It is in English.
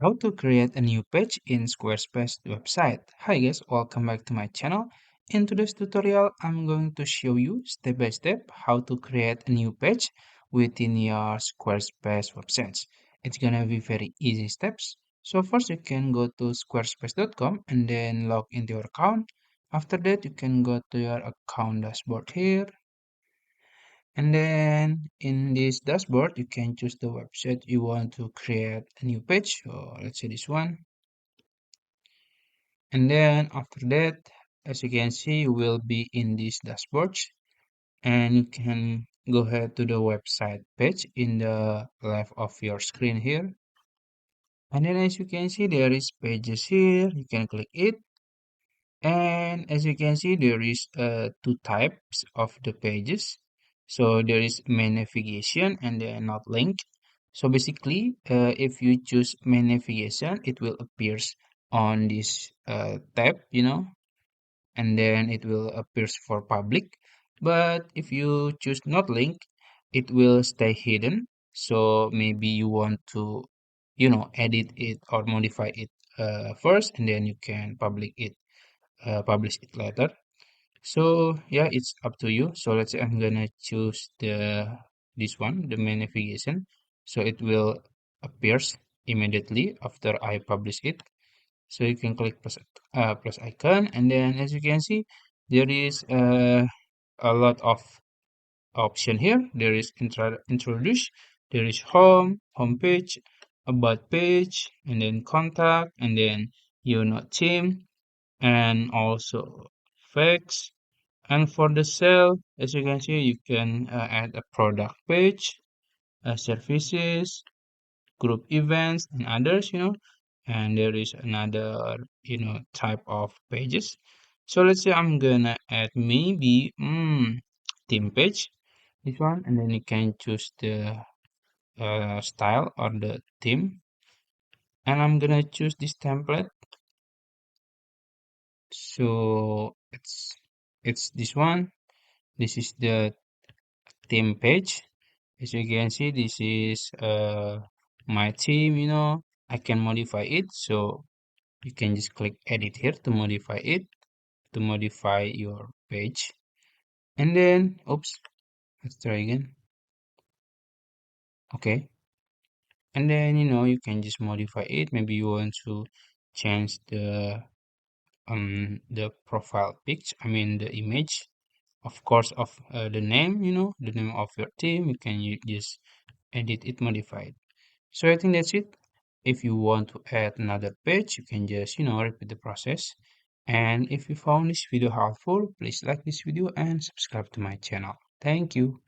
How to create a new page in Squarespace website. Hi guys, welcome back to my channel. In today's tutorial, I'm going to show you step by step how to create a new page within your Squarespace websites. It's gonna be very easy steps. So first you can go to squarespace.com and then log into your account. After that, you can go to your account dashboard here. And then in this dashboard, you can choose the website you want to create a new page. So let's say this one. And then after that, as you can see, you will be in this dashboard and you can go ahead to the website page in the left of your screen here. And then as you can see, there is pages here. You can click it. And as you can see, there is two types of the pages. So there is main navigation and then not link. So basically, if you choose main navigation, it will appears on this tab, and then it will appears for public. But if you choose not link, it will stay hidden. So maybe you want to, edit it or modify it first, and then you can publish it later. So yeah, it's up to you. So let's say I'm gonna choose this one, the main navigation. So it will appears immediately after I publish it. So you can click plus icon, and then as you can see, there is a lot of option here. There is introduce, there is home page, about page, and then contact, and then theme, and also facts. And for the sale, as you can see, you can add a product page, services, group events, and others. And there is another, type of pages. So let's say I'm gonna add maybe theme page, this one, and then you can choose the style or the theme. And I'm gonna choose this template. So it's this one. This is the theme page. As you can see, this is my theme. I can modify it, so you can just click edit here to modify it, to modify your page. And then oops, let's try again. Okay, and then you can just modify it. Maybe you want to change the profile picture, I mean the image, of course, of the name, the name of your team. You can just edit it, modify it. So I think that's it. If you want to add another page, you can just, repeat the process. And if you found this video helpful, please like this video and subscribe to my channel. Thank you.